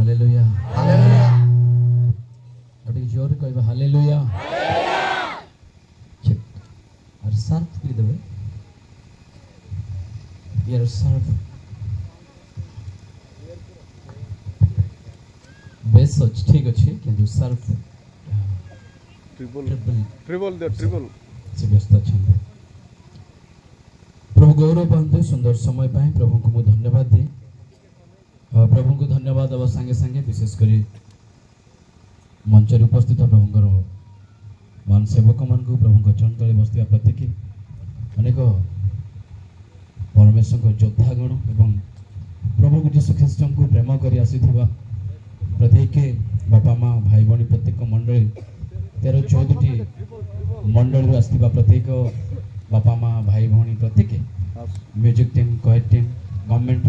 Hallelujah hallelujah अटे जोर कहबा हालेलुया चेक और सर्फ दे देबे यार सर्फ बेस सच ठीक अछि किंतु सर्फ ट्रिपल से व्यस्त छंद प्रभु गौरव पाते सुंदर समय पाए प्रभु को मैं धन्यवाद दे प्रभु को धन्यवाद देवा संगे संगे विशेषकर मंच उपस्थित प्रभुंर मान सेवक मान प्रभु चरण तले बसवा प्रत्येक अनेक परमेश्वर योद्धागण एवं प्रभु जीशु ख्रीष्ट को प्रेम कर प्रत्येक बापा माँ भाई भाई प्रत्येक मंडली 13-14 मंडल आसवा प्रत्येक बापा माँ भाई भाई प्रत्येक म्यूजिक टीम कोयर टीम गवर्नमेंट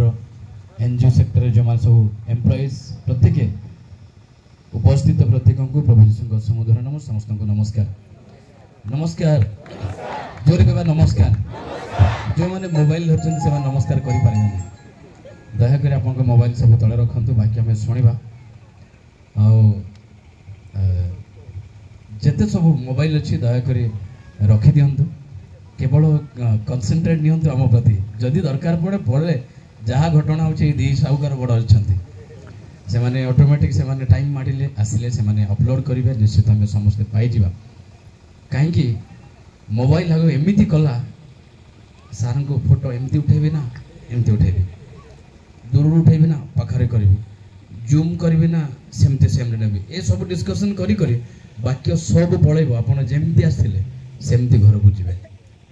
एनजीओ सेक्टर जो मान सब एम्प्लॉइज प्रत्येक उपस्थित प्रत्येक को प्रभु जीशु समुद्र नम समस्त को नमस्कार नमस्कार जोर कह नमस्कार जो मैंने मोबाइल धरते से नमस्कार करें दयाकोरी आप मोबाइल सब तले रखु बाकी आम शुणा जिते सब मोबाइल अच्छी दयाकोरी रखी दिंतु केवल कनसेंट्रेट नियंतु आम प्रति जदि दरकार पड़े पड़े जहाँ घटना होची दी साहुकार बड़ अच्छा से माने ऑटोमेटिक से माने टाइम मारिले आसिले से माने अपलोड करिवे निश्चित आम समस्त पाई जिबा कहीं मोबाइल आगे एमती कला सार को फोटो एमती उठेबी ना एमती उठेबी दूर उठेबी ना पाखरे करी जूम करी ना सेमती सेमती नेबी ए सब डिस्कशन करी करी बाक्य सब पलैब आपड़ जमती आसते सेमती घर को जीवे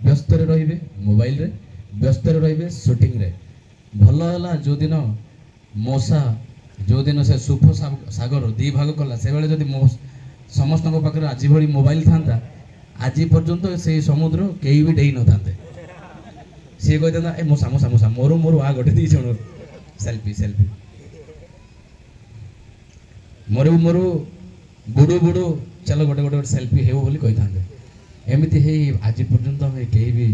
व्यस्त रे मोबाइल रे व्यस्त रे शूटिंग रे भल है जो दिन मशा जो दिन से सुफ सागर दी भाग कला से बेले जदि समस्त पाखे आज भली मोबाइल था आज पर्यंत से समुद्र कई भी डे न था सी कहता ए मोसा मोसा मोसा मोर मोर आ गोटे दी जन सेल्फी सेल्फी मोरू मोरू बुड़ू बुड़ू चलो गोटे गोटे सेल्फी हो बोली कही था एमती है आज पर्यंत कई भी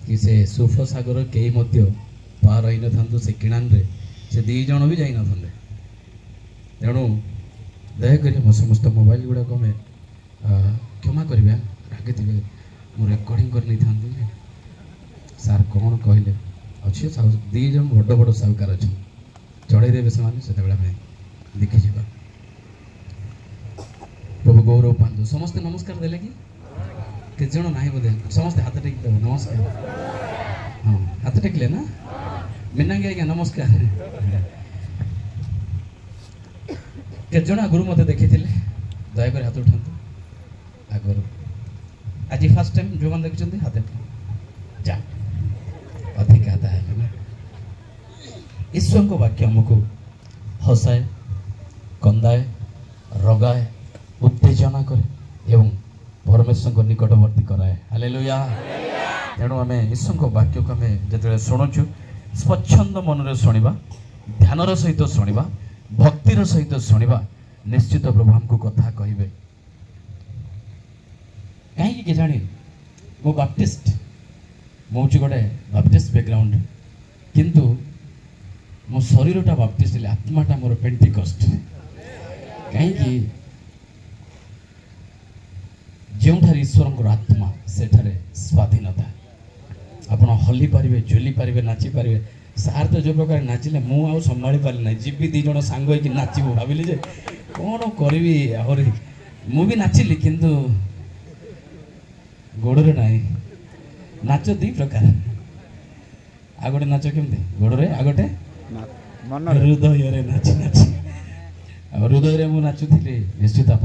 कि से सुफ सागर कई पार रही न था से किणान रे से दी जन भी जाई न था तेणु दयाकोरी मो समस्त मोबाइल गुड़ाक आम क्षमा करा रागे थे मो रेकर्डिंग कर नहीं था सार कौन कहले अच्छे दी जन बड़ बड़ साहुकार अच्छा चढ़ई देवे से देखी जा प्रभु गौरव पांतु समस्ते नमस्कार देले कि जन ना बोधे समस्ते हाथ टेक देव नमस्कार हाँ हाथ टेकले ना मीनांगी आज्ञा नमस्कार के जन आगुरी मत देखी दयाकोरी हाथ उठा आगुरी आज फास्ट टाइम जो मैंने देखते हाथ जा अधिक हाथ है ईश्वर को वाक्य आमको हसाए कंदाए रगाए उत्तेजना करे एवं परमेश्वर को निकटवर्ती कराए हालेलुया तेणु आम ईश्वर को वाक्य को आम जो शुणुचु स्वच्छंद मन शुणा ध्यानर सहित शुणा भक्तिर सहित शुणा निश्चित प्रभु हमको कथा कहे कहीं जानी मो बाप्टिस्ट मुझे गोटे बाप्टिस्ट बैकग्राउंड किंतु मो शरीरटा बाप्टिस्ट आत्माटा मोर पेंटिकस्ट कहीं जो ईश्वर आत्मा सेठारे स्वाधीनता आपड़ हली पारे झुली पारे नाची पारे सार तो जो प्रकार नाचिले मुझे संभाली पारि ना जीवी दी जन सांग होगी नाचबू भाविली जे कौन करी आहरी मुझे नाचिली किंतु गोड़े ना नाच दी प्रकार आ गोटे नाच केमती गोड़े आ गोटे हृदय नाची नाची हृदय मुझे नाचुली निश्चित आप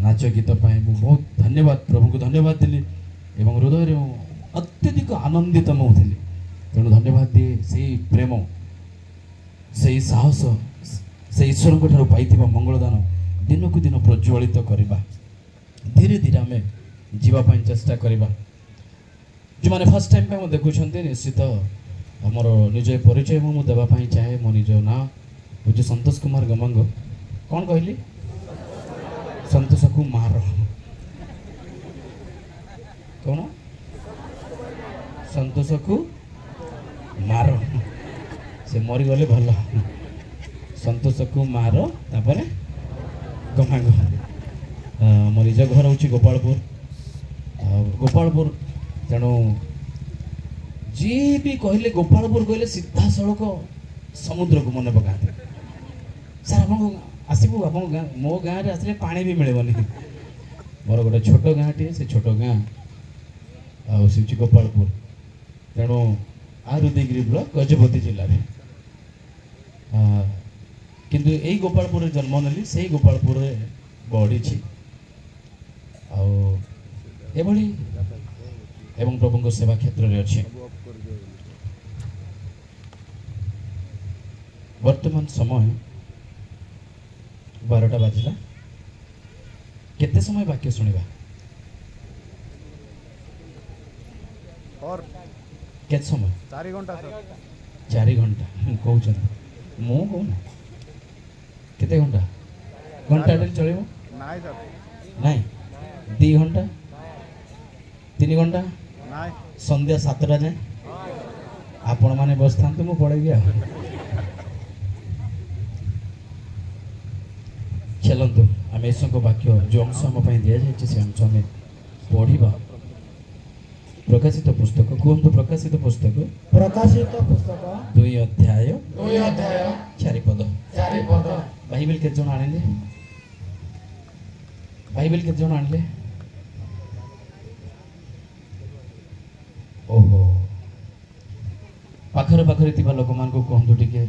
नाच गीत बहुत धन्यवाद प्रभु को धन्यवाद देली एवं हृदय अत्यधिक आनंदित मुझे तेणु धन्यवाद दिए से प्रेम से साहस से ईश्वर पाई मंगलदान दिन को दिन प्रज्वलित करवा धीरे धीरे आम जीवाई चेष्टा करवा जो मैंने फर्स्ट टाइम पे देखुं निश्चित आमर निज परिचय मुझे देवाई चाहे मो निज ना हूँ संतोष कुमार गमांग कौन कहली संतोष कुमार कौन संतोष को मार से मरीगले भल ସନ୍ତୋଷକୁ ମାର ତାପରେ ଗମାଙ୍ଗ। ମୋ ନିଜ ଘର ହେଉଛି ଗୋପାଳପୁର। ଗୋପାଳପୁର ତେଣୁ ଯିଏ ବି କହିଲେ ଗୋପାଳପୁର କହିଲେ ସିଧାସଳଖ ସମୁଦ୍ରକୁ ମନେ ପକାନ୍ତି। ସାର୍ ଆପଣଙ୍କ ଆସିବୁ ଆପଣଙ୍କ ଗାଁ, ମୋ ଗାଁରେ ଆସିଲେ ପାଣି ବି ମିଳିବନି। ମୋର ଗୋଟେ ଛୋଟ ଗାଁଟିଏ, ସେ ଛୋଟ ଗାଁ ଆଉ ସେ ହେଉଛି ଗୋପାଳପୁର। ତେଣୁ ଉଦୟଗିରି ବ୍ଲକ ଗଜପତି ଜିଲ୍ଲାରେ। କିନ୍ତୁ ଏଇ ଗୋପାଳପୁରରେ ଜନ୍ମ ନେଲି, ସେଇ ଗୋପାଳପୁରରେ ବଢ଼ିଛି ଆଉ ଏଭଳି ଏବଂ ପ୍ରଭୁଙ୍କ ସେବା କ୍ଷେତ୍ରରେ ଅଛି। ବର୍ତ୍ତମାନ ସମୟ 12ଟା ବାଜିଲା। କେତେ ସମୟ ବାକ୍ୟ ଶୁଣିବା? କେତେ ସମୟ? 4 ଘଣ୍ଟା सर। 4 ଘଣ୍ଟା କହୁଛନ୍ତି, ମୁଁ କହୁନା। କେତେ ଘଣ୍ଟା? ଘଣ୍ଟାଟେ ଚଳିବ? ନାଇଁ सर। ନାଇଁ 2 ଘଣ୍ଟା 3 ଘଣ୍ଟା ନାଇଁ ସନ୍ଧ୍ୟା 7ଟା ଯାଏ ଆପଣ ମାନେ ବସିଥାନ୍ତୁ, ମୁଁ ପଳେଇବି ଆଉ। ଚାଲନ୍ତୁ ଆମେ ଈଶ୍ୱରଙ୍କ ବାକ୍ୟ ଯେଉଁ ଅଂଶ ଆମ ପାଇଁ ଦିଆଯାଇଛି ସେ ଅଂଶ ଆମେ ପଢ଼ିବା। ପ୍ରକାଶିତ ପୁସ୍ତକ, କୁହନ୍ତୁ ପ୍ରକାଶିତ ପୁସ୍ତକ, ପ୍ରକାଶିତ ପୁସ୍ତକ 2 ଅଧ୍ୟାୟ 4 ପଦ। ବାଇବେଲ କେତେ ଜଣ ଆଣିଲେ? ବାଇବେଲ କେତେ ଜଣ ଆଣିଲେ? ଓହୋ, ପାଖରେ ପାଖରେ ଥିବା ଲୋକମାନଙ୍କୁ କୁହନ୍ତୁ ଟିକେ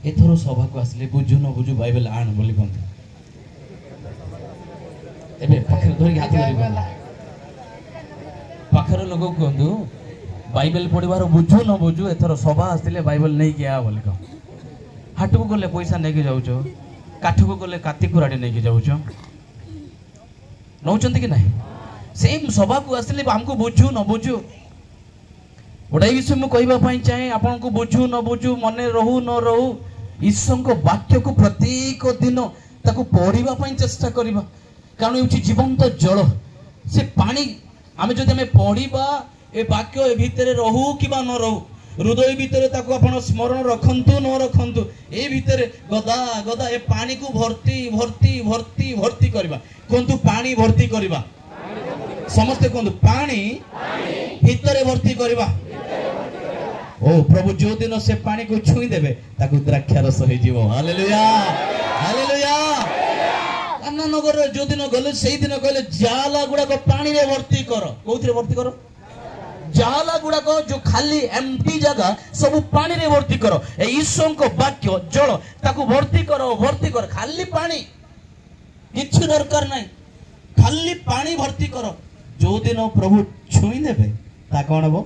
ଏଥର ସଭାକୁ ଆସିଲେ ବୁଝୁ ନ ବୁଝୁ ବାଇବେଲ ଆଣ ବୋଲି କୁହନ୍ତୁ। ଏବେ ପାଖରେ ଧରିକି ହାତ ଧରିକି ପାଖରେ ଲୋକ କୁହନ୍ତୁ ବାଇବେଲ ପଢିବାର ବୁଝୁ ନ ବୁଝୁ ଏଥର ସଭା ଆସିଥିଲେ ବାଇବେଲ ନେଇକି ଆ ବୋଲି କହ। ହାଟକୁ ଗଲେ ପଇସା ନେଇକି ଯାଉଛ, କାଠକୁ ଗଲେ କାତି କୁରାଡ଼ି ନେଇକି ଯାଉଛ, ନଉଛନ୍ତି କି ନାହିଁ? ସେଇ ସଭାକୁ ଆସିଲେ ଆମକୁ ବୁଝୁ ନ ବୁଝୁ ଗୋଟାଏ ବିଷୟ ମୁଁ କହିବା ପାଇଁ ଚାହେଁ, ଆପଣଙ୍କୁ ବୁଝୁ ନ ବୁଝୁ, ମନେ ରହୁ ନ ରହୁ, ଈଶ୍ୱରଙ୍କ ବାକ୍ୟକୁ ପ୍ରତ୍ୟେକ ଦିନ ତାକୁ ପଢିବା ପାଇଁ ଚେଷ୍ଟା କରିବା। କାରଣ ହେଉଛି ଜୀବନ୍ତ ଜଳ, ସେ ପାଣି। ଆମେ ଯଦି ଆମେ ପଢିବା ଏ ବାକ୍ୟ ଏ ଭିତରେ ରହୁ କିମ୍ବା ନ ରହୁ, ହୃଦୟ ଭିତରେ ତାକୁ ଆପଣ ସ୍ମରଣ ରଖନ୍ତୁ ନ ରଖନ୍ତୁ, ଏ ଭିତରେ ଗଦା ଗଦା ଏ ପାଣିକୁ ଭର୍ତ୍ତି ଭର୍ତ୍ତି ଭର୍ତ୍ତି ଭର୍ତ୍ତି କରିବା। କୁହନ୍ତୁ ପାଣି ଭର୍ତ୍ତି କରିବା। ସମସ୍ତେ କୁହନ୍ତୁ ପାଣି ଭିତରେ ଭର୍ତ୍ତି କରିବା। ଓ ପ୍ରଭୁ ଯୋଉ ଦିନ ସେ ପାଣିକୁ ଛୁଇଁ ଦେବେ ତାକୁ ଦ୍ରାକ୍ଷା ରସ ହେଇଯିବ। Hallelujah, hallelujah. କାନ୍ନାନଗରରେ ଯୋଉ ଦିନ ଗଲେ ସେଇ ଦିନ କହିଲେ ଜାଲା ଗୁଡାକ ପାଣିରେ ଭର୍ତ୍ତି କର। କୋଉଥିରେ ଭର୍ତ୍ତି କର? ଜାଲା ଗୁଡାକ ଯୋଉ ଖାଲି ଏମ୍ପ୍ଟି ଜାଗା ସବୁ ପାଣିରେ ଭର୍ତ୍ତି କର। ଏ ଈଶ୍ୱରଙ୍କ ବାକ୍ୟ ଜଳ ତାକୁ ଭର୍ତ୍ତି କର, ଭର୍ତ୍ତି କର। ଖାଲି ପାଣି, କିଛି ଦରକାର ନାହିଁ, ଖାଲି ପାଣି ଭର୍ତ୍ତି କର। ଯୋଉ ଦିନ ପ୍ରଭୁ ଛୁଇଁ ନେବେ ତା କଣ ହବ?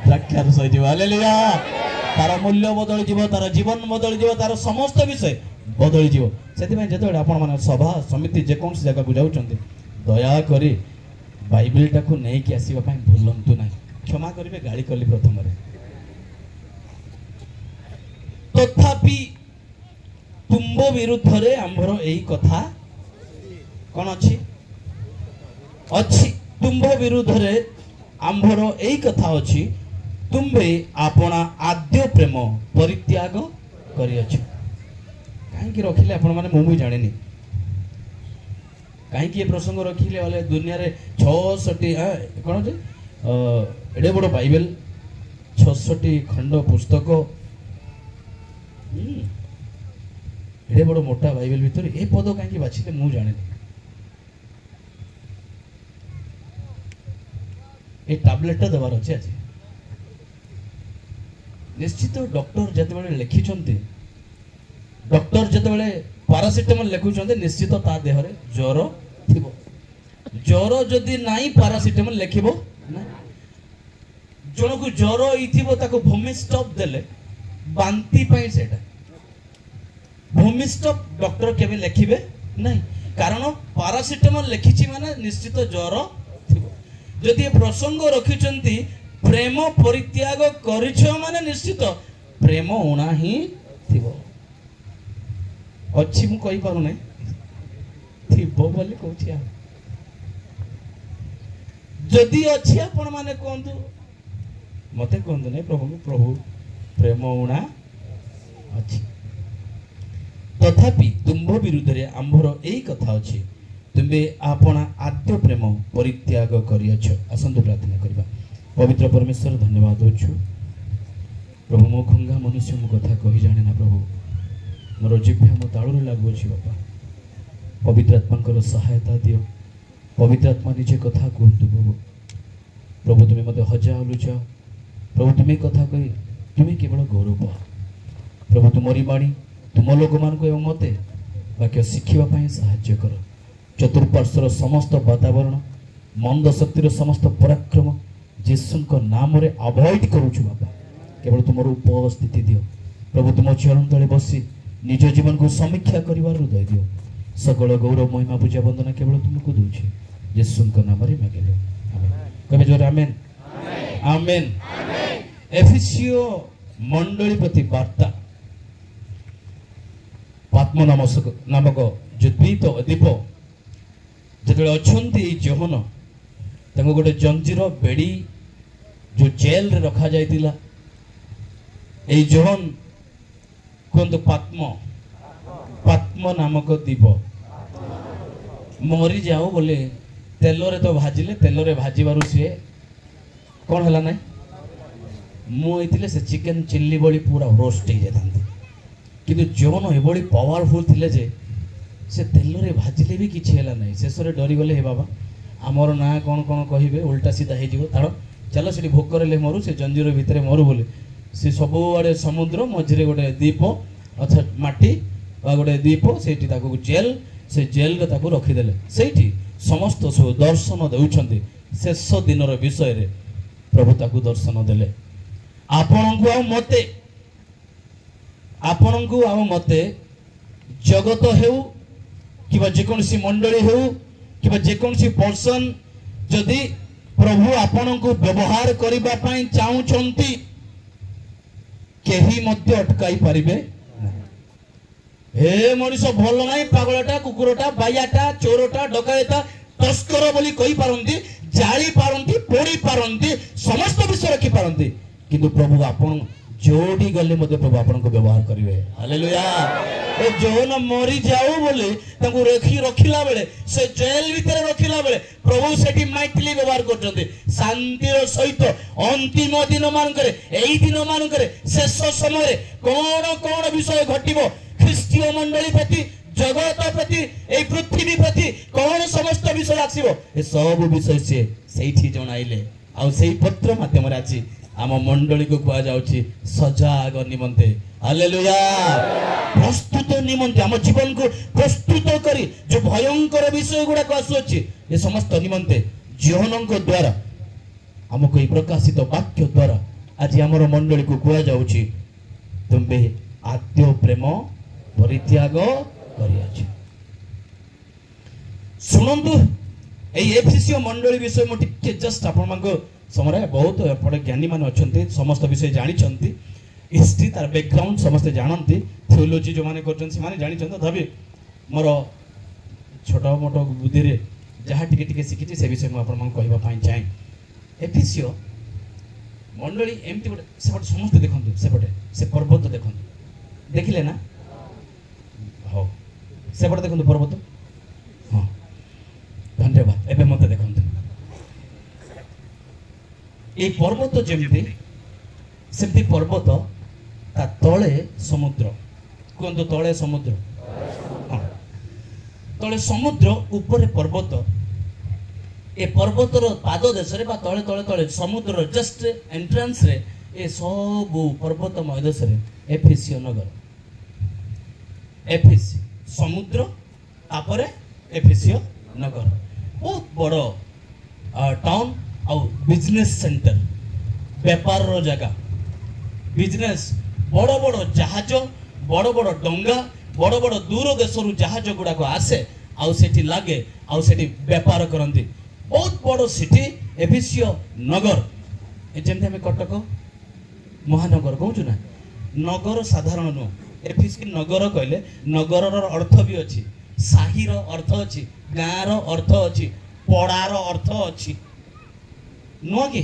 ଦ୍ରାକ୍ଷା ରସ ହେଇଯିବ। ହାଲେଲୁୟା। ତାର ମୂଲ୍ୟ ବଦଳିଯିବ, ତାର ଜୀବନ ବଦଳିଯିବ, ତାର ସମସ୍ତ ବିଷୟ ବଦଳିଯିବ। ସେଥିପାଇଁ ଯେତେବେଳେ ଆପଣମାନେ ସଭା ସମିତି ଯେକୌଣସି ଜାଗାକୁ ଯାଉଛନ୍ତି, ଦୟାକରି ବାଇବେଲଟାକୁ ନେଇକି ଆସିବା ପାଇଁ ଭୁଲନ୍ତୁ ନାହିଁ। କ୍ଷମା କରିବେ, ଗାଳି କଲି ପ୍ରଥମରେ। ତଥାପି ତୁମ୍ଭ ବିରୁଦ୍ଧରେ ଆମ୍ଭର ଏଇ କଥା କଣ ଅଛି? ଅଛି। ତୁମ୍ଭ ବିରୁଦ୍ଧରେ ଆମ୍ଭର ଏଇ କଥା ଅଛି, ତୁମ୍ଭେ ଆପଣା ଆଦ୍ୟ ପ୍ରେମ ପରିତ୍ୟାଗ କରିଅଛ। କାହିଁକି ରଖିଲେ ଆପଣ ମାନେ ମୁଁ ବି ଜାଣିନି। କାହିଁକି ଏ ପ୍ରସଙ୍ଗ ରଖିଲେ ବୋଲେ ଦୁନିଆରେ 600ଟି କଣ ଯେ ଏଡ଼େ ବଡ଼ ବାଇବେଲ, 600ଟି ଖଣ୍ଡ ପୁସ୍ତକ, ଏଡ଼େ ବଡ଼ ମୋଟା ବାଇବେଲ ଭିତରେ ଏ ପଦ କାହିଁକି ବାଛିଲେ ମୁଁ ଜାଣିନି। ଏ ଟାବଲେଟଟା ଦେବାର ଅଛି ଆଜି। ନିଶ୍ଚିତ ଡକ୍ଟର ଯେତେବେଳେ ଲେଖିଛନ୍ତି, ଡକ୍ଟର ଯେତେବେଳେ ପାରାସିଟାମଲ ଲେଖୁଛନ୍ତି, ନିଶ୍ଚିତ ତା ଦେହରେ ଜ୍ୱର ଥିବ। ଜ୍ୱର ଯଦି ନାହିଁ ପାରାସିଟାମଲ ଲେଖିବ ନା। ଜଣକୁ ଜ୍ୱର ହେଇଥିବ ତାକୁ ଭୂମିଷ୍ଟପ୍ ଦେଲେ ବାନ୍ତି ପାଇଁ ସେଇଟା ଭୂମିଷ୍ଟପ୍ ଡକ୍ଟର କେବେ ଲେଖିବେ ନାହିଁ, କାରଣ ପାରାସିଟାମଲ ଲେଖିଛି ମାନେ ନିଶ୍ଚିତ ଜ୍ୱର ଥିବ। ଯଦି ଏ ପ୍ରସଙ୍ଗ ରଖିଛନ୍ତି ପ୍ରେମ ପରିତ୍ୟାଗ କରିଛ ମାନେ ନିଶ୍ଚିତ ପ୍ରେମ ଉଣା ହିଁ ଥିବ। ଅଛି ମୁଁ କହିପାରୁନି, ଥିବ ବୋଲି କହୁଛି। ଆଉ ଯଦି ଅଛି ଆପଣ ମାନେ କୁହନ୍ତୁ, ମତେ କୁହନ୍ତୁ ନାହିଁ, ପ୍ରଭୁଙ୍କୁ, ପ୍ରଭୁ ପ୍ରେମ ଉଣା ଅଛି। तथापि तुम्भ विरुद्ध रे आंभर एई कथा अछि तुम्बे आपना आद्य प्रेम परित्याग करियछ। आसंतु प्रार्थना करबा। पवित्र परमेश्वर धन्यवाद होछु प्रभु मो खंगा मनुष्य मो कथा कहि जाने ना प्रभु मोर जिह्वा मो ताळुरे लागु अछि बापा पवित्र आत्मा सहायता दियो पवित्र आत्मा निजे कथा कहतु प्रभु प्रभु तुम्हें मत हजा लुचा प्रभु तुम्हें कथा कही तुम्हें केवल गौरव पाओ प्रभु तुमरी बाणी तुम लोक मान एवं मते वाक्य शिखा साहाय्य कर चतुर्पार्श्वर समस्त वातावरण मंद शक्तिर समस्त पराक्रम जीशु नाम रे अवॉइड करूछु बाबा केवल तुम उपस्थिति दियो प्रभु तुम चरण तले बसी निज जीवन को समीक्षा करिवार हृदय दियो सकल गौरव महिमा पूजा वंदना केवल तुमको दूची जीशु नाम रे मांगिलो आमेन कहे जोर आमेन आमेन एफिसियो मंडली प्रति वार्ता पात्म नामक जो द्वीप द्वीप जो अच्छा जोहन तांको गोटे जंजीर बेड़ी जो जेल रे रखा जाइतिला ए जोहन कहतु पात्म पात्म नामक द्वीप मरी जाओ बोले तेल रे तो भाजिले तेल रे भाजिबारु सी कौन है ना मुझे से चिकेन चिल्ली बड़ी पूरा रोस्ट हो जाता कि जोन एभली पावरफुल थिले जे से तेल रे भाजिले भी किछि हैला नै शेष रे डरी गले हे बाबा आमर ना कौन कौन कहिबे उल्टा सीधा हे जिवो ताड़ चलो से भोकर ले मरु से जंजीर भितर मरु बोले से सब आड़े समुद्र मझे गोटे द्वीप अच्छा माटी गोटे द्वीप से जेल से जेल रे ताकू रखीदेले से समस्त सब दर्शन देउछन्ते शेष दिन विषय रे प्रभु ताकू दर्शन देले आपणको आ मते जगत हेउ कि जेकोसी मंडली हेउ कि जेकोसी पर्सन जदि प्रभु आपणको व्यवहार करबा पई चाहुचंती केही मध्य अटकाई पारिबे हे मनीष भल नाई पागलटा कुकुरटा बायाटा चोरटा डकायता तस्कर बोली कही पारंती जाली पारंती पोड़ी पारंती समस्त विषय रखी पारंती किंतु प्रभु आपन जोड़ी गले मध्य प्रभु आपन को व्यवहार करिवे हालेलुया ओ जोन मरी जाऊ बोले तांको रखिला बेले से जेल भीतर रखिला बेले प्रभु सेठी माइटली व्यवहार करछन्ते शांतिर सहित अंतिम दिन मानकरे एई दिन मानकरे शेष समय कोन कोन विषय घटिबो ख्रीस्टीय मंडली प्रति जगत प्रति ए पृथ्वी प्रति कौन समस्त विषय आसीबो ए सब विषय से सेठी जणाइले आ सेही पत्र माध्यम रे आछि आम मंडली को कुआ जाउछि सजाग निमंते हालेलुया प्रस्तुत निमंते आम जीवन को प्रस्तुत करी जो भयंकर विषय गुडा को आसुछि ए समस्त निमंते जीवनक द्वारा हमको ए प्रकाशित वाक्य द्वारा आज हमर मंडली को कुआ जाउछि तुमे आद्य प्रेम परित्याग करियाछि सुनंतु ए एफिसियो मंडली विषय मो टिके जस्ट आपन मानको समय बहुत एपटे ज्ञानी मान अच्छा समस्त विषय जानी हिस्ट्री तार बैकग्राउंड समस्त जानती थियोलॉजी जो माने करछन से माने जानी तथापि मोर छोट मोट बुद्धि रे जहाँ टिके टिके शिखी से विषय मुझे आपन कहबा पई चाहे एफिसियो मंडली एमती गोटे सेपटे समस्त देखते सेपटे से पर्वत देखते देखिले ना हाँ सेपटे देखते पर्वत हाँ धन्यवाद एबे मत देखते ये पर्वत जमी सेमती पर्वत ता तले समुद्र कहतु तले समुद्र हाँ तले समुद्र ऊपर पर्वत ए पर्वतर पाद देश रे बा तले तले तले समुद्र जस्ट एंट्रेंस रे ए सब पर्वतमय देश रे एफिसियो नगर एफिसी समुद्र तापरे एफिसियो नगर बहुत बड़ टाउन और बिजनेस सेंटर व्यापार रो जगह बिजनेस बड़ बड़ जहाज बड़ बड़ डंगा बड़ बड़ दूर देश रु जहाज गुड़ाक आसे आउ सेठी लागे आउ सेठी व्यापार करती बहुत बड़ सिटी एफिसियो नगर जमी आम कटक महानगर कहूँ ना नगर साधारण नुह एफिसी नगर कहले नगर अर्थ भी अच्छी साहिर अर्थ अच्छी गाँव अर्थ अच्छी पड़ार अर्थ अच्छी नुह कि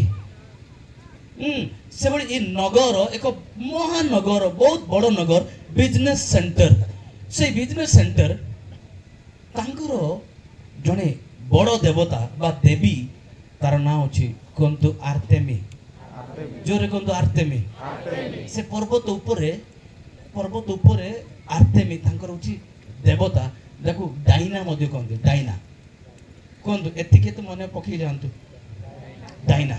से नगर एक महानगर बहुत बड़ नगर बिजनेस सेंटर से बिजनेस सेंटर तांकर जड़े बड़ देवता बा देवी तार ना अच्छी कहतु आर्तेमी जोरे कहतु आर्तेमी से पर्वत उपरे आर्तेमी तांकर होची देवता देखो डाइना मध्य कहते डाइना कहतु एतिके तो मन पकई जातु डाइना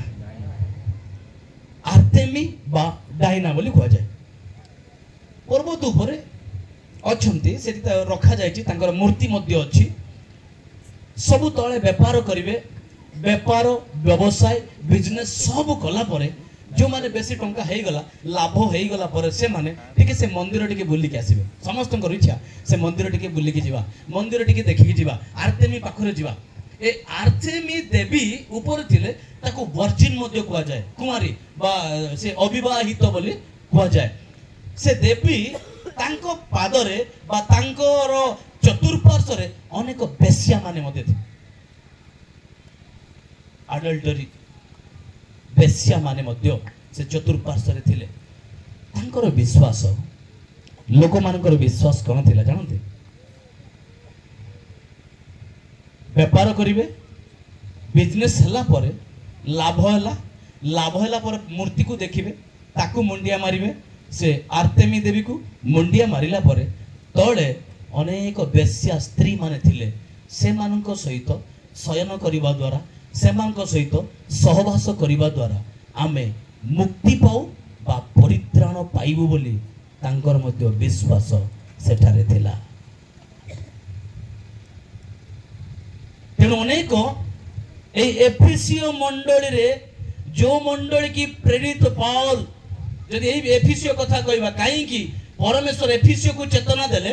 आर्तेमी बा डाइना बोली कह जाए पर्वत उपरे अच्छी से रखा जाए मूर्ति मध्य अच्छी सबु तले बेपार करेंगे बेपार व्यवसाय बिजनेस सब कला परे जो माने बेसी टंका हे गला लाभ हे गला परे से माने टिके से मंदिर टिके बुली के आसीबे समस्त को इच्छा से मंदिर टिके बुली के जीवा मंदिर टिके देखि के जीवा आर्तेमी पाखरे जीवा ए आर्तेमी देवी ऊपर थिले ताको वर्जिन मध्य कुआ जाए कुमारी बा से अविवाहित बोली कुआ जाए से देवी तांको पादरे बा तांकोर चतुर्पार्श्वरे अनेक बेश्या माने मध्य थे अडल्टरी बेश्या माने मध्य से चतुर्पार्श्वरे थिले तांकर विश्वास लोक मानकर विश्वास कौन थिला जानते व्यापार करिवे बिजनेस हला परे लाभ हला पर मूर्ति को देखिबे ताकू मुंडिया मारिबे से आर्तेमी देवी को मुंडिया मारिला परे तळे अनेक बेश्या स्त्री माने थिले से मानक सहित शयन करिबा द्वारा से मानक सहित सहवास करिबा द्वारा आमे मुक्ति पाऊ बा परित्राण पाइबु बोली तांकर मध्य विश्वास सेठारे थिला तेणु अनेक एफिसियो मंडली रे जो मंडली की प्रेरित पौल जदि एफिसियो कथा कहबा काई कि परमेश्वर एफिसियो को चेतना देले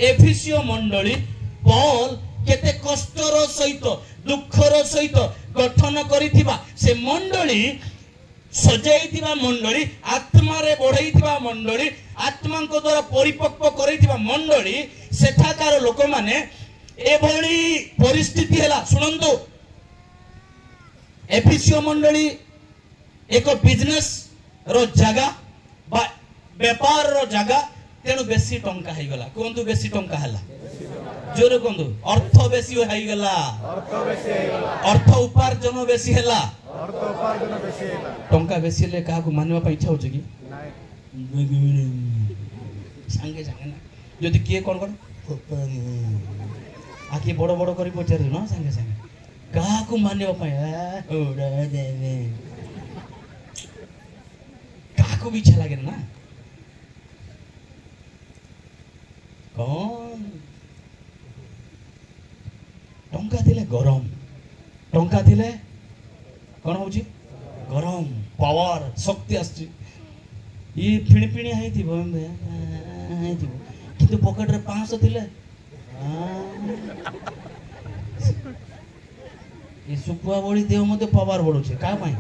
एफिसियो मंडली पौल केते कष्टर सहित दुखर सहित गठन करिथिबा से मंडली सजाइथिबा मंडली आत्मा रे बढ़ाइथिबा मंडली आत्मा को द्वारा परिपक्व करिथिबा मंडली सेठाकार लोक माने एभली परिस्थिति हैला सुनंतु एफिसियो मंडली एक बिजनेस रो जगह बा व्यापार रो जगह तेणु बेसी टंका है गला कहतु बेसी टंका हैला जोर कहतु अर्थ बेसी है गला अर्थ उपार्जन बेसी हैला टंका बेसी ले का को मानवा पई इच्छा होछ कि संगे संगे ना जदि किए कोन कोन आके बड़ बड़ करी पचार न संगे संगे का को मानवा पई ओडा देवे का को भी इच्छा लागे ना कौन टंका थिले गरम टंका थिले कौन होची गरम पावर शक्ति आछि ये फिणी फिणी हाई थी किंतु पॉकेट रे 500 थिले ये सुकुआ बड़ी देव मते पावर बढुछे का पाई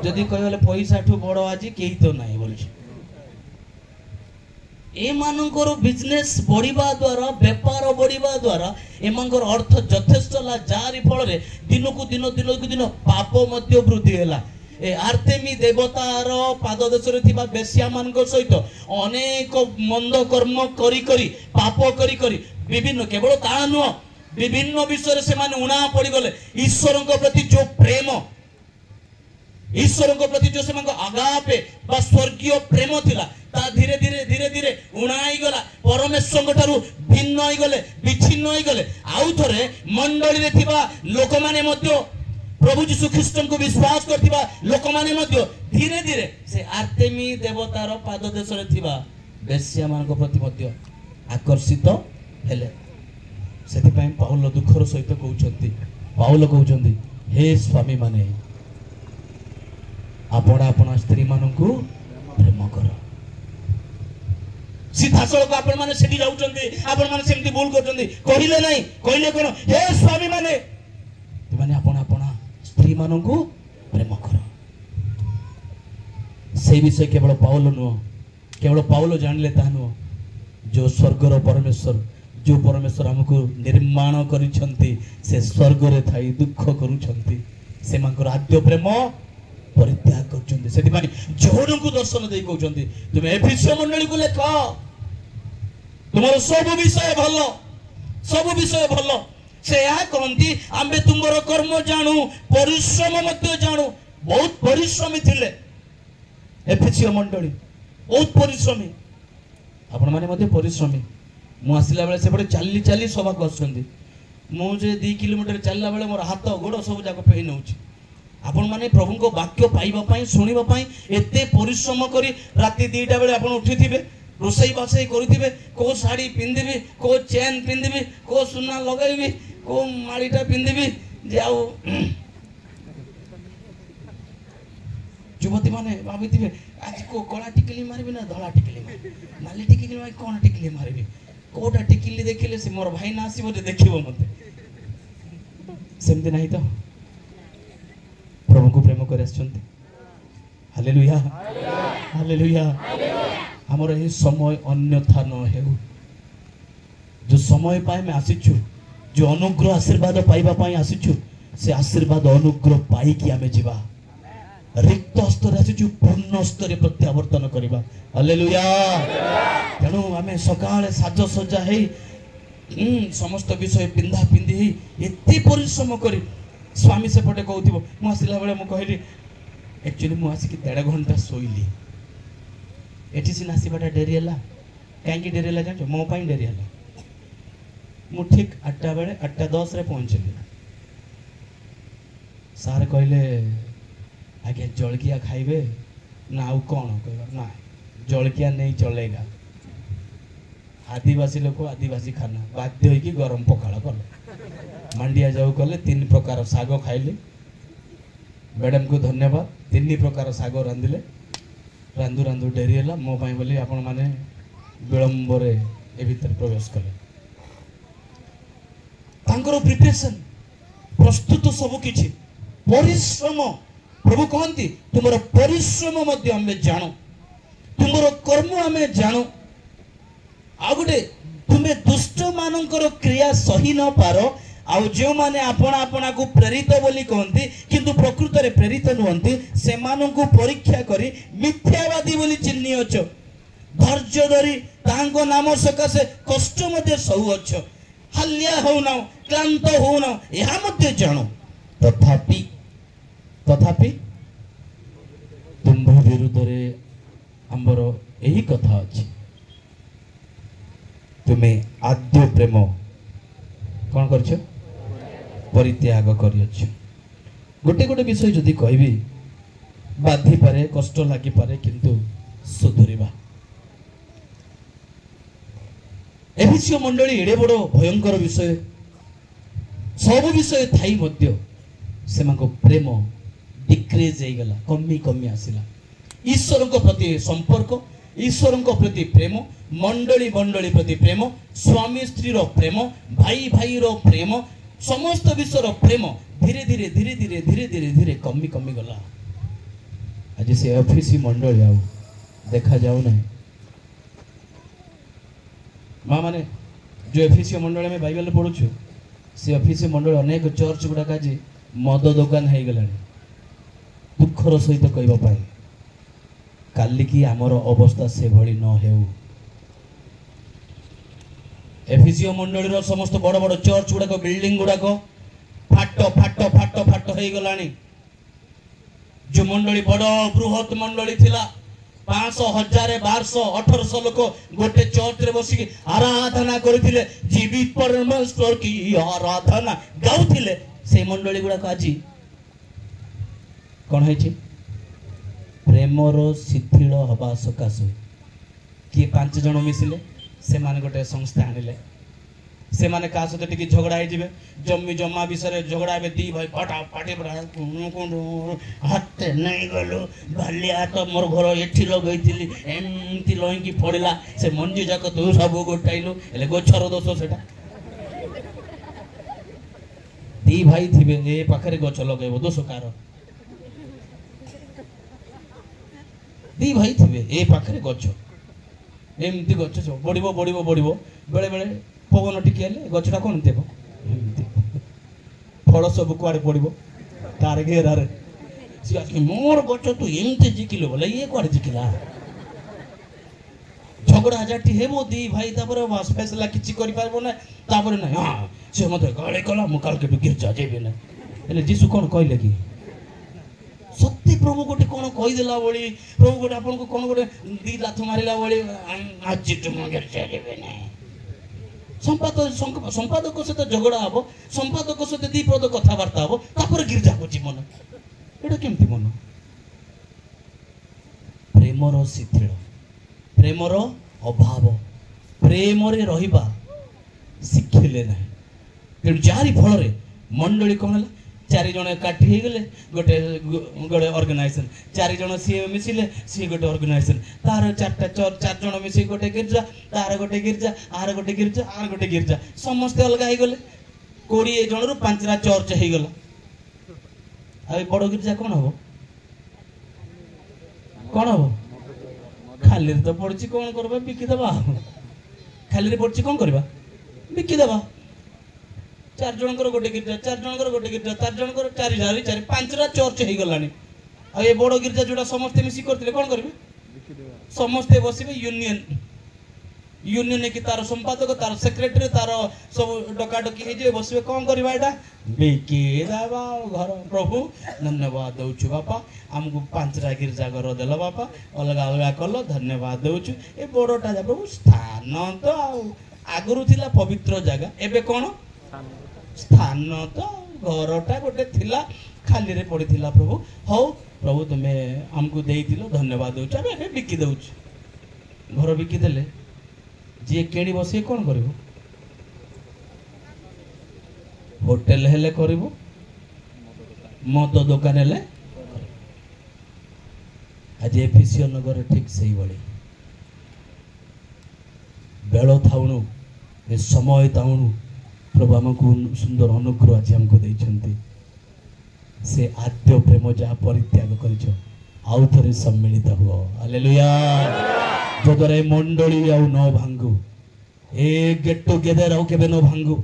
जदि कहले पैसा ठू बड़ आज केही तो नाही बोलछे ए मानकर बिजनेस बढ़िबा द्वारा व्यापार बढ़िबा द्वारा एमानकर अर्थ यथेष्ट ला जारी फल रे दिनकु दिन पाप मध्य वृद्धि हैला ए आर्तेमी देवतार पाद देशरे थिबा बेश्या मानक सहित अनेक मंद कर्म करी करी पाप करी करी विभिन्न केवल ता नुह विभिन्न विषय से माने उणा पड़ी गले ईश्वर प्रति जो प्रेम ईश्वर प्रति जो से आगापे बा स्वर्गीय प्रेम थिला ता धीरे धीरे उणाई गला परमेश्वर ठारू भिन्न होई गले विच्छिन्न होई गले आउ थरे मंडली रे थिबा लोक माने मध्य प्रभु यीशु ख्रीष्ट को विश्वास करथिबा लोक माने मध्य धीरे धीरे से आर्तेमी देवतार पाद देश रे थिबा बेश्या मानक प्रति मध्य आकर्षित हेले सेति पय पाउल दुखर सहित कहउछंती हे स्वामी माने आपण स्त्री मानकु प्रेम कर सीधा सड़क आपण माने सेठी जाउछंती आपण माने सेमती भूल करछंती कहिले नाही कहिले कोन हे स्वामी माने तुमाने आपण स्त्री मानकु प्रेम कर से विषय केवल पाउल जानले ता नुह जो स्वर्गर परमेश्वर जो परमेश्वर हमको निर्माण करिछंती से स्वर्ग रे थाई दुख करूछंती से मानकर आद्य प्रेम परित्याग करछंती सेति माने जोहन को दर्शन देई कहउछंती तुमे एफिसियो मंडली को लेख तुमर सब विषय भल, सब विषय भल। से या कहती आमे तुमर कर्म जानू, परिश्रम मध्य जानू। बहुत परिश्रमी थिले एफिसियो मंडली, बहुत परिश्रमी। आपण माने मध्य परिश्रमी। मु आसिला बेले से पड़े चाली चाली सभा करछंदी। मुझे 2 किलोमीटर चलला बेले मोर हाथ गोड़ सब जाक पेई नउची। आपण माने प्रभु को वाक्य पाइबा पई, सुनिबा पई एते परिश्रम करी राती 2टा बेले आपण उठिथिबे, रोसई बासई करिथिबे, को साड़ी पिंदिबी, को चेन पिंदिबी, को सुना लगाइबी, को माळीटा पिंदिबी। जे आउ युवती माने भाबिथिबे आज को कला टिकली मारबी ना धला टिकली मारबी, नाली टिकली मारबी, कोन टिकली मारबी, कोटा टिकली देखिले से मोर भाई ना आसीबो जे देखिबो मते। सेमती नहीं तो प्रभु को प्रेम कर आछंती। Hallelujah, hallelujah. हमर ए समय अन्यथा न हेउ। जो समय पाए में आसीछु, जो अनुग्रह आशीर्वाद पाइबा पाई आसीछु, से आशीर्वाद अनुग्रह पाई कि आमे जीवा। रिक्त स्तर आसीछु, पूर्ण स्तर प्रत्यावर्तन करबा। हालेलुया। तेणु आमे सकाळे साज सजा हे समस्त विषय पिंधा पिंधि एते परिश्रम करी स्वामी सेपटे कहथिबो। मु आसिला बेले मु कहली एक्चुअली मु आसी कि 1.5 घंटा सोइली। एठी सिना आसीबाटा डेरी हला। काहे कि डेरी हला जानो? मो पई डेरी हला। मु ठीक 8टा बेले 8:10 रे पहुंचली। सार कहले आगे जलकिया खाइबे ना आउ कौन कहबा ना जलकिया नहीं चलेगा। आदिवासी लोक आदिवासी खाना बाध्य होगी गरम पखाड़ कले, मांडिया जाऊ कले, 3 प्रकार साग खाइले। मैडम को धन्यवाद, 3 प्रकार साग रांधिले। रांधु रांधु डेरी है मो पाई बोली आपण माने विलंब रे ए भीतर प्रवेश कले। तांकर प्रिपरेशन प्रस्तुत सब किछि परिश्रम। प्रभु कहती तुमर परिश्रम मध्य आमे जानो, तुमर कर्म आमे जानो। आ गोटे तुमे दुष्ट मानकर क्रिया सही न पार, आउ जो माने आपना आपना को प्रेरित बोली कहती किंतु प्रकृत रे प्रेरित नुहंती, से मानन को परीक्षा करी मिथ्यावादी बोली चिन्हि अछ। धैर्य धरी तांको नाम सकासे कष्ट मध्य सहु अछ। हाल्या हो ना, क्लांत हो ना, यहा मध्य जानो। तथापि तथापि तुम्भ विरुद्ध रे आंबर यही कथा अछि, तुम्हें आद्य प्रेम कौन कर परित्याग कर। गोटे गोटे विषय जदि कहबी बाधि पारे, कष्ट लगी पारे, किंतु सुधुरिबा। एफिसियो मंडली एडे बड़ भयंकर विषय, सब विषय थाई मध्य सेमाको प्रेम डिक्रीज हो गला, कमी कमी आसिला। ईश्वर को प्रति संपर्क, ईश्वर को प्रति प्रेम, मंडली मंडली प्रति प्रेम, स्वामी स्त्री रो प्रेम, भाई भाई रो प्रेम, समस्त विश्व रो प्रेम धीरे धीरे धीरे धीरे धीरे धीरे धीरे कमी कमी गला। आज से एफिसी मंडली आउ देखा जाऊ नहीं। माँ माने जो एफिसी मंडली में बाइबल पढ़ुछु, से एफिसी मंडली अनेक चर्च गुड़ाक आज मद दुकान हो गला। दुखर सहित कहवाई काली की आमर अवस्था से भली न हेउ। एफिसियो मंडली रो समस्त बड़ बड़ चर्च गुड़ाक बिल्डिंग गुड़ाक फाट फाट फाट फाट हो गलानी। जो मंडली बड़ बृहत मंडली थिला, 500 1000 1200 1800 लोक गोटे चर्च रे बसिक आराधना करथिले, जीवित परमेश्वर की आराधना गाउथिले। से मंडली गुड़ाक आज कौन है प्रेमर शिथिल हवा सकाश किए 5 जन मिसिले, से माने गोटे संस्था आनिले। से माने का सहित टिके झगड़ा हो जिवे, जमी जमा विषय झगड़ा हे। 2 भाई पाटा पाटी हाथ नहीं गलु भालिया तो मोर घर एठी लगैथिली एमती लईकी पड़िला, से मंजी जाक तू सब गोटाइलु एले गछर दोष सेटा। 2 भाई थिबे ए पाखरे गछ लगैबो, दोष कार? 2 भाई थिबे ए पाखरे गछ, एमती गछ सब बढ़िबो बढ़िबो बढ़िबो, बेले बेले पवन टिके हेले गछटा कोन देबो, एमती फल सब कुआडे पड़िबो तार घेरारे। सी आज मोर गछ तू एमती जिकिलो बोले ये कुआडे जिकिला। झगड़ा हजारटी हेबो दी भाई तापर बस फैसला किछि करि पारबो ना तापर ना हां से मते गाली कला मु काल के गिरजा जेबे ना एले जीसु कोन कहले कि सत्य प्रभु गोटे कोन कहि देला बोली प्रभु गोटे आपन को कोन गोटे दी लाथ मारिला बोली आज तुम गिरजा जेबे ना संपादक सहित झगड़ा हम संपादक सहित दी पद कथबार्ता हम तापर गिरजा को मन एटा केमती मन प्रेमर शिथिल प्रेमर अभाव प्रेम रहिबा शिखिले ना तेणु जारी फल मंडली कौन है 4 जन एकाठी हो गले गोटे गोटे ऑर्गेनाइजेशन 4 जन सी मिसिले सी गोटे ऑर्गेनाइजेशन तार 4 जन मिसी गोटे गिरजा तार गोटे गिरजा आर गोटे गिरजा आर गोटे गिरजा समस्त अलग हो गले 20 जन रु 5टा चर्च हो गला आ बड़ गिरजा कौन हम कौन हम खाली तो पड़ी कौन करबा बिकिदेबा खाली पड़ी कौन करबा बिकिदेबा 4 जनकर गोटे गिरजा 4 जनकर गोटे गिरजा 4 जनकर 4 5टा चर्च हो गलानी आ ये बड़ गिरजा जोड़ा समस्त मिसी करथिले कौन करबे समस्त बसिबे यूनियन की तार संपादक तार सेक्रेटरी तार सब डकाडकी हे जे बसिबे कौन करबा एटा बेकी दाबा घर प्रभु धन्यवाद दउछु बापा हमको 5टा गिरजा घर देला बापा अलग अलग कल धन्यवाद दउछु ए बड़टा जा प्रभु स्थान तो आगरु थिला पवित्र जगह एबे कोन स्थान तो घरटा गोटे थिला खाली रे पड़ी थिला प्रभु हौ प्रभु तुमे हमको देइतिलो धन्यवाद दउछु एबे बिकी दउछु घर बिकी देले जे केणी बसे कौन करिवो होटल हेले करिवो मद दुकान हेले आज एफिसियो नगर ठीक सही बड़ी बेल थाउनु ए समय थाउनु प्रभु हमको सुंदर अनुग्रह आज हमको देइछंती से आद्य प्रेम जहाँ परित्याग करिछो आउ थरे सम्मिलित हुओ हालेलुया जदरे मंडली आउ न भांगु ए गेट टुगेदर आउ केबे न भांगु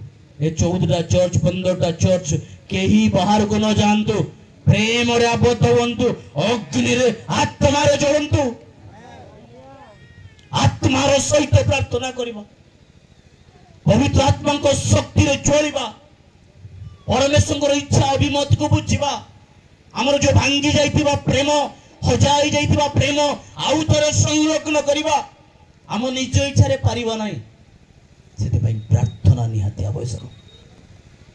ए 14टा चर्च 15टा चर्च केही बाहर को न जानतु प्रेम रे आबद्ध हुंतु अग्नि रे आत्मा रे जळंतु आत्मा रे सहित प्रार्थना करिबा पवित्र आत्मा को शक्ति रे चलिबा परमेश्वर इच्छा अभिमत को बुझिबा हमर जो भांगी जाइतिबा प्रेम हजाई जाइतिबा प्रेम आउ थरे संलग्न करिबा हम निज इच्छा रे पारिबा नाही सेते भाई प्रार्थना निहाती आवश्यक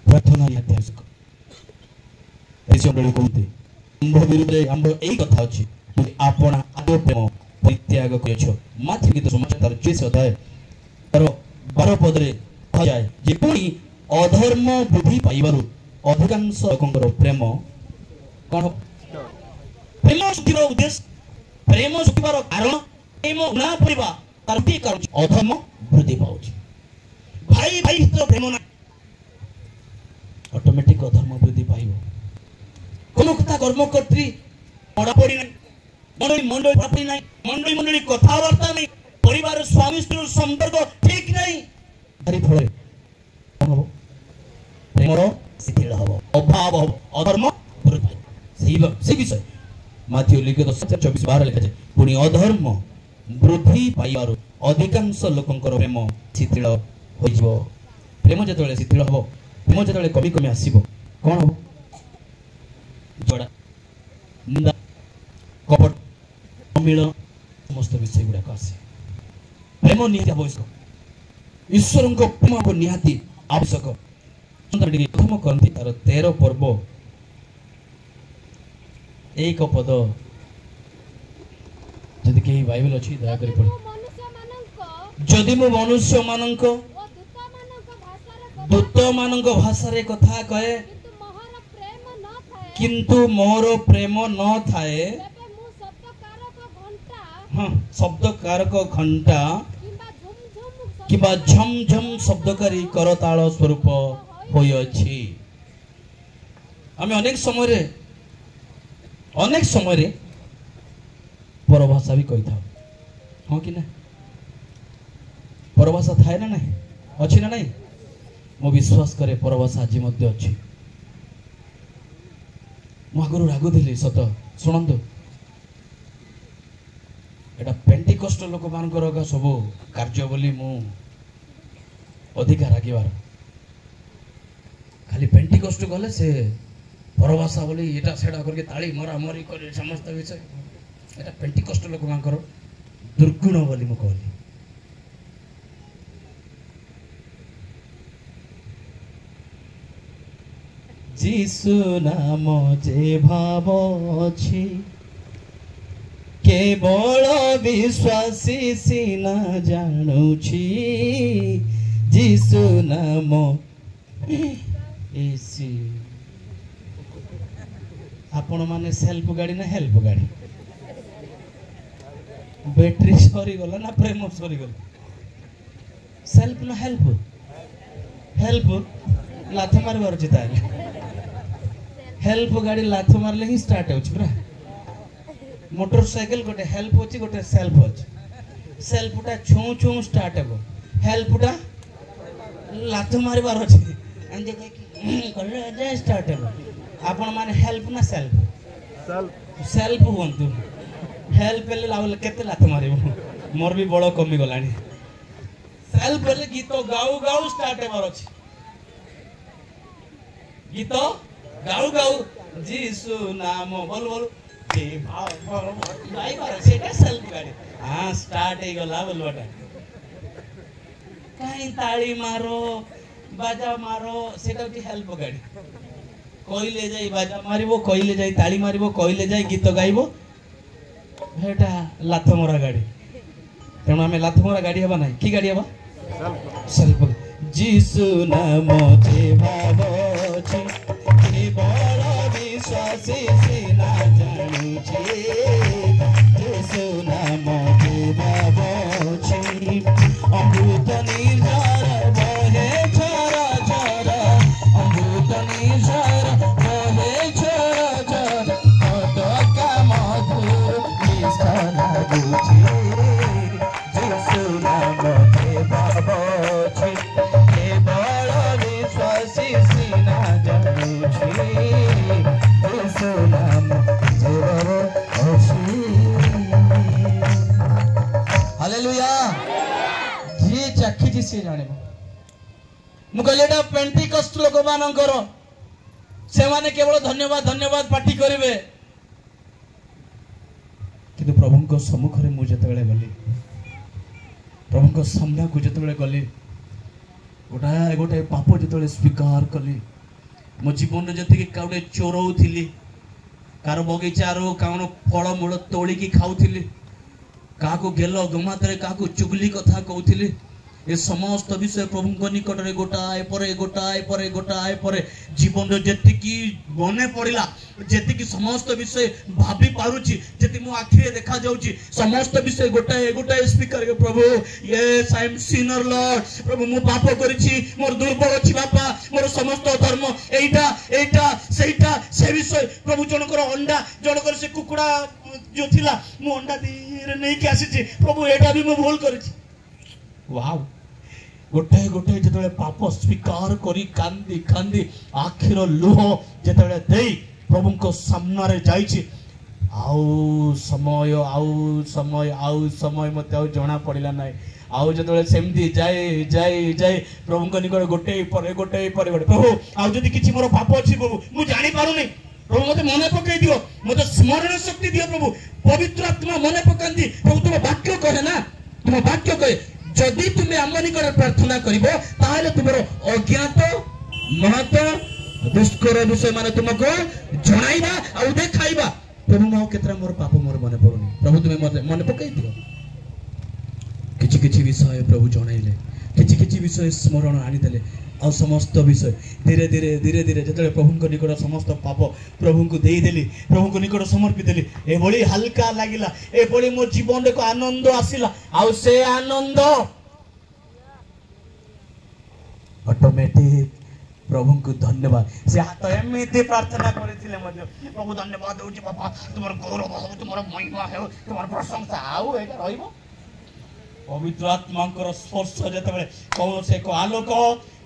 प्रार्थना निहाती आवश्यक एसे बडे कोते अंब विरुद्धे अंब एई कथा अछि आपना आदो प्रेम परित्याग करियो माथि गीत समाचार 20 अध्याय तर 12 पद रे जाय जे पुनी अधर्म बुद्धि पाइबारु अधिकांश लोकंकर प्रेम कोन प्रेम सुखीर उद्देश्य प्रेम सुखीबार कारण प्रेम ना पड़िबा तार ती कारण अधर्म वृद्धि पाउछि भाई भाई तो प्रेम ना ऑटोमेटिक अधर्म वृद्धि पाइबो कोन कथा कर्म करत्री पड़ा पड़ी नहीं मंडली मंडली पड़ी नहीं मंडली मंडली कथा वार्ता नहीं परिवार स्वामी स्त्री संपर्क ठीक नहीं हरि फळे हबो प्रेमरो शिथिल हबो अभाव हबो अधर्म वृद्धि सही विषय माथ्यू लिखित 24:12 लिखा जाए पुणी अधर्म वृद्धि पाइबारु अधिकांश लोकंकर प्रेम शिथिल होइजो प्रेम जतले शिथिल हबो प्रेम जतले कमी कमी आसीबो कोन हबो जोड़ा निंदा कपट अमिल समस्त विषय गुडा आसे प्रेम निहाती आवश्यक ईश्वर को प्रेम को निहाती आवश्यक प्रथम करती तार 13 पर्व एक पद जदि के बाइबल अछि दया करी पढ़ जदि मो मनुष्य मानक दूत मानक भाषा रे कथा कहे किंतु मोर प्रेम न थाए हां शब्दकारक घंटा किबा झम झम शब्दकारी करताल स्वरूप होय अछि हम अनेक समय रे परभाषा भी कहि था हां कि ना परभाषा थाए ना नहीं अछि ना नहीं मो विश्वास करे परभाषा आज मध्य अछि मो आगु रागु दिली सत सुनंदु एटा पेंटिकस्ट पेंटिकस्ट लोक मान सब कार्य बोली मु अधिकार रागिबार खाली पेंटिकस्ट गले से परभाषा बोली एटा सेटा करके ताली मरा मरी कर समस्त विषय एटा पेंटिकस्ट लोक मानकर दुर्गुण बोली मु कहली जीसु नाम जे भाव अछि केवल विश्वासी सिना जानुछि जीसु नाम एसी आपण माने सेल्फ गाड़ी ना हेल्प गाड़ी बैटरी सरी गला ना प्रेम सरी गला सेल्फ ना हेल्प हेल्प लाथ मारबार अछि ताले हेल्प गाड़ी लाथ मारले ही स्टार्ट होछि पूरा मोटरसाइकिल गोटे हेल्प होछि गोटे सेल्फ होछि सेल्फटा छू छू स्टार्ट हेबो हेल्पटा लाथ मारबार अछि अंजे कले स्टार्ट हेबो आपण माने हेल्प ना सेल्फ सेल्फ होंतु हेल्प ले लावल केते लाथ मारिबो मोर भी बड़ कमी गलानी सेल्फ ले गीत गाऊ गाऊ स्टार्ट हेबार अछि गीत गाऊ गाऊ जीसु नाम बोल बोल जे भाव भाई बार सेटा सेल्फ गाड़ी हां स्टार्ट हे गला बोलवाटा काई ताली मारो बाजा मारो सेटा की हेल्प गाड़ी कइले जाई बाजा मारिबो कइले जाई ताली मारिबो कइले जाई गीत गाइबो हेटा लाथ मोरा गाड़ी तेणु आमे लाथ मोरा गाड़ी हबा नाही की गाड़ी हबा सेल्फ जीसु नाम जे भाव अछि केवल विश्वासी सिना जानुछि जीसु नाम जे भाव अछि अमृत निर्झर बहे झरा झरा अमृत निर्झर बहे झरा झरा अटका मधुर मिसा लागुछि जीसु नाम जे भाव अछि केवल विश्वासी सिना जानुछि जीसु नाम जे भाव अछि हालेलुया जी चाखी जी से जाने मु कहलेटा पेंटिकस्ट लोक मानकर से माने केवल धन्यवाद धन्यवाद पार्टी करिवे किंतु प्रभु को सम्मुख रे मु जतबेले गली प्रभु को सामना को जतबेले गली गोटा गोटे पाप जतबेले स्वीकार कली मो जीवन जति कि काउडे चोरौथिली कार बगीचारो काउन फल मूल तोलिकी खाउथिली काको गेलो गमातरे काको चुगली कथा कहउथिली ए समस्त विषय प्रभु निकट में गोटाए पर जीवन जेतिकी मने पड़िला जेतिकी समस्त विषय भाभी पारुची जेति मो आखिरे देखा जाउची समस्त विषय गोटाए स्पीकर के प्रभु yes I am sinner lord प्रभु मो पाप करिछि मोर दुर्बल अछि बापा मोर समस्त धर्म एटा सेटा से विषय प्रभु जनकर अंडा जनकर से कुकुड़ा जो थिला मो अंडा दी नै के आसी प्रभु एटा भी मो भूल करिछि वाओ गोटे गोटे जतबे पाप स्वीकार करी कांदी कांदी आखिर लुह जतबे देई प्रभु को सामना रे जाईछि आउ समय मते आउ जणा पड़िला नै आउ जतबे सेमदी जाई प्रभु को निकट गोटे पर प्रभु आउ जदी किछि मोर पाप अछि प्रभु मु जानि पारु नै प्रभु मते मने पकई दियो मते स्मरण शक्ति दियो प्रभु पवित्र आत्मा मने पकांदी प्रभु तुम वाक्य कहे ना तुम वाक्य कहे जदि तुम्हें आम निकट प्रार्थना करिबो ताहले तुमरो अज्ञात महत दुष्कर विषय माने तुमको जणाइबा आ देखाइबा प्रभु मो केतरा मोर पाप मोर मने पड़ुनी प्रभु तुम्हें मते मने पकई दियो किछि किछि विषय प्रभु जणाइले किछि किछि विषय स्मरण आनी देले आ समस्त विषय धीरे धीरे जतले प्रभु को निकट समस्त पाप प्रभु को देई देली प्रभु को निकट समर्पित देली ए बड़ी हल्का लागिला ए बड़ी मो जीवन को आनंद आसिला आ से आनंद ऑटोमेटिक प्रभु को धन्यवाद से हाथ एमती प्रार्थना करथिले मध्य प्रभु धन्यवाद होची बाबा तुमर गौरव हो तुमर महिमा हो तुमर प्रशंसा आउ एटा रहइबो पवित्र आत्मा को स्पर्श जतबे कौन से को आलोक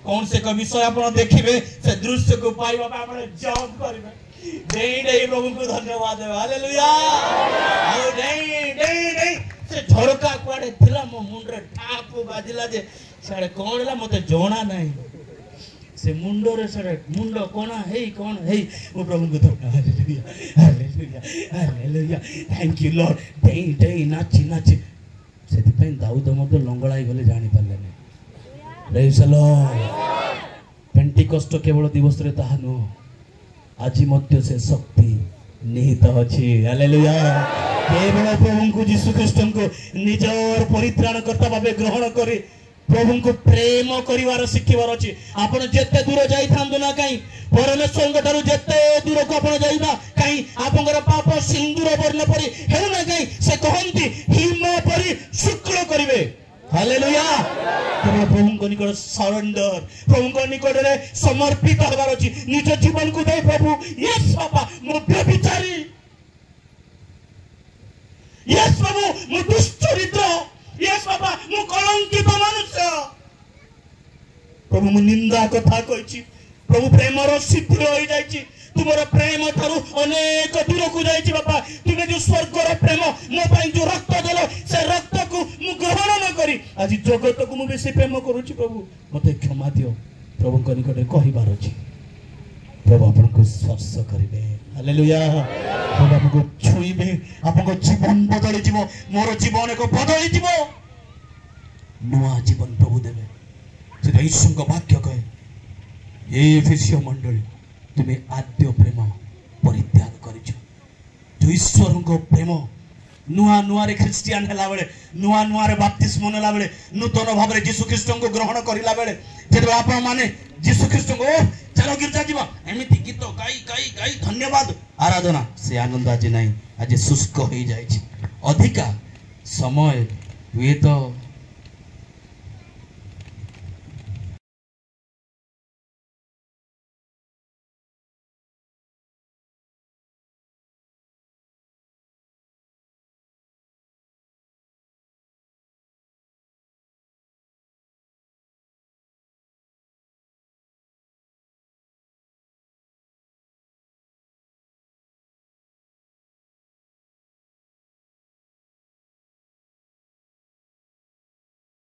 कौन से को विषय आप देखिए से दृश्य को पाइबा आप जॉब करिवे डेई प्रभु को धन्यवाद देबे हालेलुया आउ डेई से झरका कुआडे थिला मो मुंडरे ठाप बाजिला जे साडे कोन होला मते जोना नाही से मुंडो रे साडे मुंडो कोना हेई कोन हेई मो प्रभु को धन्यवाद hallelujah hallelujah hallelujah thank you Lord डेई डेई नाची नाची सेति पे दाऊद मते लंगळाई गले जानि पाले नै प्रेज द लॉर्ड पेंटिकस्ट केवल दिवस रे ताहा नो आज मध्य से शक्ति निहित अछि हालेलुया केवल प्रभु को यीशु ख्रीष्ट को निजर परित्राणकर्ता भाबे ग्रहण करी प्रभु को प्रेम करिवार शिखिबार अछि आपण जेते दूर जाई थांदो ना काई परमेश्वर को ठारू जेते दूर को आपण जाईबा काई आपनकर पाप सिंदूर वर्ण परी हेउ ना काई से कहंती हिम परी शुक्ल करिवे हालेलुया केवल प्रभु को निकट सरेंडर प्रभु को निकट रे समर्पित होबार अछि निज जीवन को दे प्रभु यस बाबा मो व्यभिचारी यस प्रभु मो दुष्चरित्र यस बाबा मो कलंकित मनुष्य प्रभु मो निंदा कथा कहिछि प्रभु प्रेमर सिद्धि होई जाइछि तुमर प्रेम थारु अनेक दूर को जाइछि बाबा तुमे जो स्वर्गर प्रेम मो पई जो रक्त देलो से रक्त को मु ग्रहण न करी आज जगत को मु बेसी प्रेम करूछि प्रभु मते क्षमा दियो प्रभु को निकट कहिबार अछि प्रभु आपन को स्पर्श करिवे हालेलुया प्रभु आपन को छुईबे आपन को जीवन बदली जीवो मोर जीवन को बदली जीवो नुआ जीवन प्रभु देवे से ईश्वर को वाक्य कहे ए एफेसियो मंडली तुमे आद्य प्रेम परित्याग करिছো जो ईश्वर को प्रेम नुआ नुआ रे क्रिश्चियन हला बेले नुआ नुआ रे बपतिस्म नेला बेले नूतन भाव रे यीशु ख्रीष्ट को ग्रहण करिला बेले जेते आपण माने यीशु ख्रीष्ट को चलो गिरजा जीवा एमिति गीत गाई गाई गाई धन्यवाद आराधना से आनंद आज नहीं आज शुष्क हो जाइछि अधिका समय हुए तो